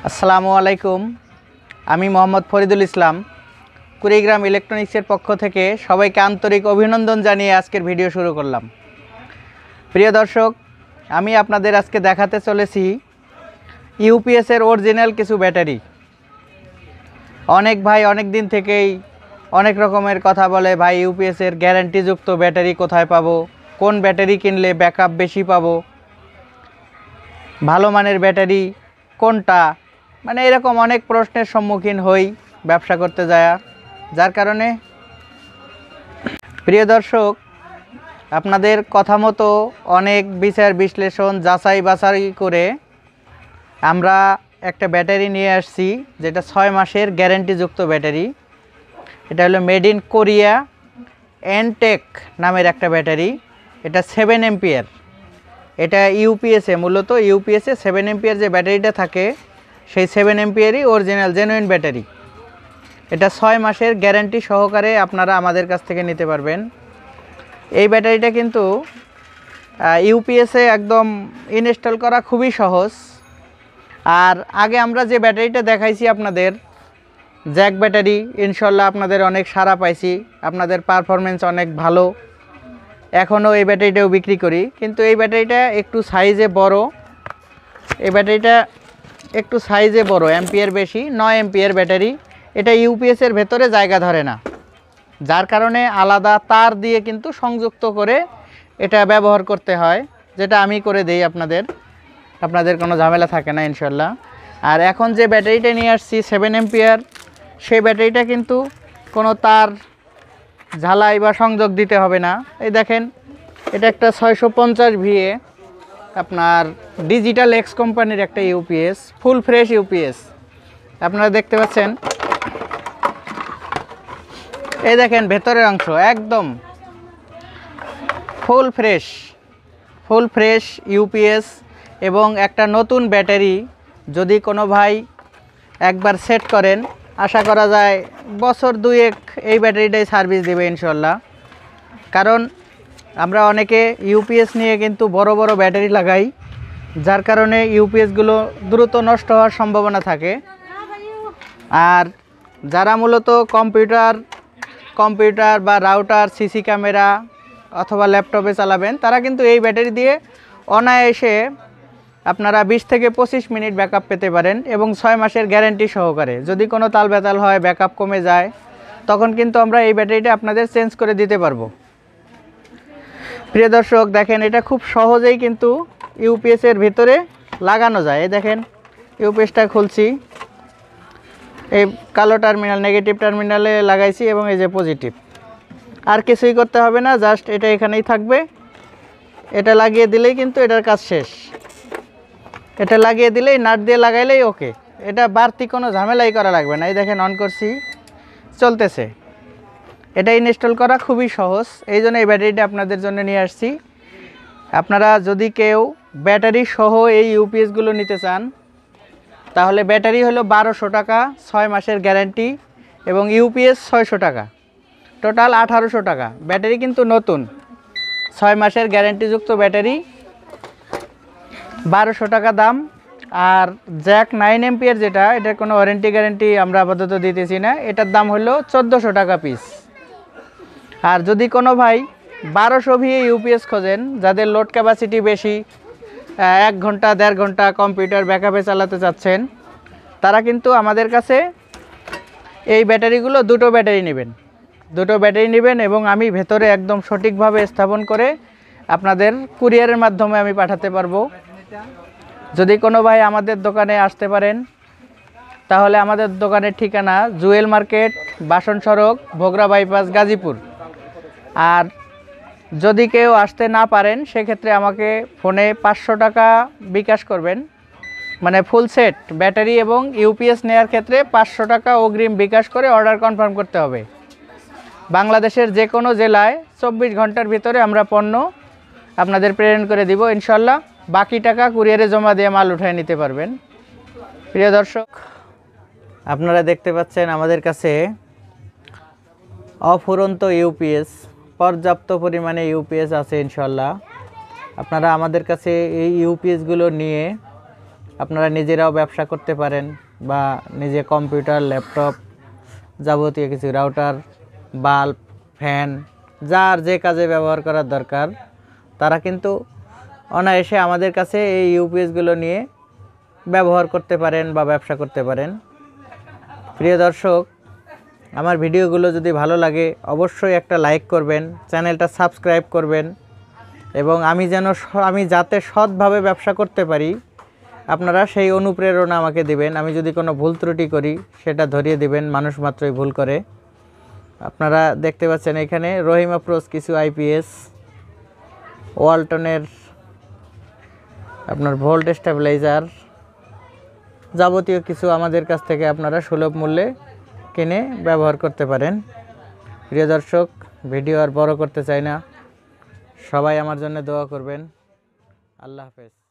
আসসালামু আলাইকুম। আমি মোহাম্মদ ফরিদুল ইসলাম কুড়িগ্রাম ইলেকট্রনিক্সের পক্ষ থেকে সবাইকে আন্তরিক অভিনন্দন জানিয়ে আজকের ভিডিও শুরু করলাম। প্রিয় দর্শক, আমি আপনাদের আজকে দেখাতে চলেছি ইউপিএসের অরিজিনাল কিছু ব্যাটারি। অনেক ভাই অনেক দিন থেকেই অনেক রকমের কথা বলে, ভাই ইউপিএসের গ্যারান্টিযুক্ত ব্যাটারি কোথায় পাবো, কোন ব্যাটারি কিনলে ব্যাকআপ বেশি পাবো, ভালো মানের ব্যাটারি কোনটা, মানে এরকম অনেক প্রশ্নের সম্মুখীন হই ব্যবসা করতে যায়। যার কারণে প্রিয় দর্শক, আপনাদের কথা মতো অনেক বিচার বিশ্লেষণ যাচাই বাছাই করে আমরা একটা ব্যাটারি নিয়ে আসছি, যেটা 6 মাসের গ্যারান্টিযুক্ত ব্যাটারি। এটা হলো মেড ইন কোরিয়া এনটেক নামের একটা ব্যাটারি। এটা 7 এম্পিয়ার। এটা ইউপিএসে, মূলত ইউপিএসে 7 এম্পিয়ার যে ব্যাটারিটা থাকে সেই 7 এম্পিয়ারই অরিজিনাল জেনুইন ব্যাটারি। এটা 6 মাসের গ্যারান্টি সহকারে আপনারা আমাদের কাছ থেকে নিতে পারবেন। এই ব্যাটারিটা কিন্তু ইউপিএসে একদম ইনস্টল করা খুবই সহজ। আর আগে আমরা যে ব্যাটারিটা দেখাইছি আপনাদের, জ্যাক ব্যাটারি, ইনশাল্লাহ আপনাদের অনেক সাড়া পাইছি, আপনাদের পারফরমেন্স অনেক ভালো। এখনও এই ব্যাটারিটাও বিক্রি করি, কিন্তু এই ব্যাটারিটা একটু সাইজে বড়। এই ব্যাটারিটা একটু সাইজে বড়, এম্পিয়ার বেশি, 9 এম্পিয়ার ব্যাটারি। এটা ইউপিএসের ভেতরে জায়গা ধরে না, যার কারণে আলাদা তার দিয়ে কিন্তু সংযুক্ত করে এটা ব্যবহার করতে হয়, যেটা আমি করে দেই আপনাদের কোনো ঝামেলা থাকে না ইনশাল্লাহ। আর এখন যে ব্যাটারিটা নিয়ে আসছি 7 এম্পিয়ার, সেই ব্যাটারিটা কিন্তু কোনো তার ঝালাই বা সংযোগ দিতে হবে না। এই দেখেন, এটা একটা 650 ভিএ আপনার ডিজিটাল এক্স কোম্পানির একটা ইউপিএস, ফুল ফ্রেশ ইউপিএস। আপনারা দেখতে পাচ্ছেন, এই দেখেন ভেতরের অংশ একদম ফুল ফ্রেশ ইউপিএস। এবং একটা নতুন ব্যাটারি যদি কোনো ভাই একবার সেট করেন, আশা করা যায় বছর 2-1 এই ব্যাটারিটাই সার্ভিস দেবে ইনশাল্লাহ। কারণ আমরা অনেকে ইউপিএস নিয়ে কিন্তু বড় বড় ব্যাটারি লাগাই, যার কারণে ইউপিএসগুলো দ্রুত নষ্ট হওয়ার সম্ভাবনা থাকে। আর যারা মূলত কম্পিউটার বা রাউটার, সিসি ক্যামেরা অথবা ল্যাপটপে চালাবেন, তারা কিন্তু এই ব্যাটারি দিয়ে অনায়াসে আপনারা 20 থেকে 25 মিনিট ব্যাকআপ পেতে পারেন, এবং 6 মাসের গ্যারান্টি সহকারে। যদি কোনো তাল বেতাল হয়, ব্যাকআপ কমে যায়, তখন কিন্তু আমরা এই ব্যাটারিটা আপনাদের চেঞ্জ করে দিতে পারবো। প্রিয় দর্শক, দেখেন এটা খুব সহজেই কিন্তু ইউপিএসের ভিতরে লাগানো যায়। এই দেখেন, ইউপিএসটা খুলছি, এই কালো টার্মিনাল, নেগেটিভ টার্মিনালে লাগাইছি, এবং এই যে পজিটিভ। আর কিছুই করতে হবে না, জাস্ট এটা এখানেই থাকবে। এটা লাগিয়ে দিলেই কিন্তু এটার কাজ শেষ। এটা লাগিয়ে দিলেই, নাট দিয়ে লাগাইলেই ওকে। এটা বাড়তি কোনো ঝামেলাই করা লাগবে না। এই দেখেন, অন করছি, চলতেছে। এটা ইনস্টল করা খুবই সহজ, এই জন্য এই ব্যাটারিটা আপনাদের জন্য নিয়ে আসছি। আপনারা যদি কেউ ব্যাটারি সহ এই ইউপিএসগুলো নিতে চান, তাহলে ব্যাটারি হলো 1200 টাকা, 6 মাসের গ্যারান্টি, এবং ইউপিএস 600 টাকা, টোটাল 1800 টাকা। ব্যাটারি কিন্তু নতুন, 6 মাসের গ্যারান্টিযুক্ত ব্যাটারি, 1200 টাকা দাম। আর জ্যাক 9 এম্পিয়ার যেটা, এটার কোনো ওয়ারেন্টি গ্যারান্টি আমরা আপাতত দিতেছি না, এটার দাম হলো 1400 টাকা পিস। আর যদি কোনো ভাই 1200 ভিএ ইউপিএস খোঁজেন, যাদের লোড ক্যাপাসিটি বেশি, 1 ঘন্টা 1.5 ঘন্টা কম্পিউটার ব্যাকআপে চালাতে চাচ্ছেন, তারা কিন্তু আমাদের কাছে এই ব্যাটারিগুলো দুটো ব্যাটারি নেবেন, এবং আমি ভেতরে একদম সঠিকভাবে স্থাপন করে আপনাদের কুরিয়ারের মাধ্যমে আমি পাঠাতে পারবো। যদি কোনো ভাই আমাদের দোকানে আসতে পারেন, তাহলে আমাদের দোকানের ঠিকানা জুয়েল মার্কেট, বাসন সড়ক, ভোগড়া বাইপাস, গাজীপুর। আর যদি কেউ আসতে না পারেন, সেক্ষেত্রে আমাকে ফোনে 500 টাকা বিকাশ করবেন, মানে ফুল সেট ব্যাটারি এবং ইউপিএস নেওয়ার ক্ষেত্রে 500 টাকা অগ্রিম বিকাশ করে অর্ডার কনফার্ম করতে হবে। বাংলাদেশের যে কোনো জেলায় 24 ঘন্টার ভিতরে আমরা পণ্য আপনাদের প্রেরণ করে দিব ইনশাল্লাহ। বাকি টাকা কুরিয়ারে জমা দিয়ে মাল উঠিয়ে নিতে পারবেন। প্রিয় দর্শক, আপনারা দেখতে পাচ্ছেন আমাদের কাছে অফুরন্ত ইউপিএস, পর্যাপ্ত পরিমাণে ইউপিএস আছে ইনশাল্লাহ। আপনারা আমাদের কাছে এই ইউপিএসগুলো নিয়ে আপনারা নিজেরাও ব্যবসা করতে পারেন বা নিজে কম্পিউটার ল্যাপটপ যাবতীয় কিছু রাউটার বাল্ব ফ্যান যার যে কাজে ব্যবহার করার দরকার তারা কিন্তু অনায়াসে আমাদের কাছে এই ইউপিএসগুলো নিয়ে ব্যবহার করতে পারেন বা ব্যবসা করতে পারেন। প্রিয় দর্শক, আমার ভিডিওগুলো যদি ভালো লাগে অবশ্যই একটা লাইক করবেন, চ্যানেলটা সাবস্ক্রাইব করবেন এবং আমি যাতে সৎভাবে ব্যবসা করতে পারি আপনারা সেই অনুপ্রেরণা আমাকে দিবেন। আমি যদি কোনো ভুল ত্রুটি করি সেটা ধরিয়ে দিবেন, মানুষ মাত্রই ভুল করে। আপনারা দেখতে পাচ্ছেন এখানে রহিম আপ্রোচ কিছু আইপিএস, ওয়ালটনের আপনার ভোল্ট স্টেবিলাইজার যাবতীয় কিছু আমাদের কাছ থেকে আপনারা সুলভ মূল্যে কিনে ব্যবহার করতে পারেন। প্রিয় দর্শক, ভিডিও আর বড় করতে চাই না, সবাই আমার জন্য দোয়া করবেন। আল্লাহ হাফেজ।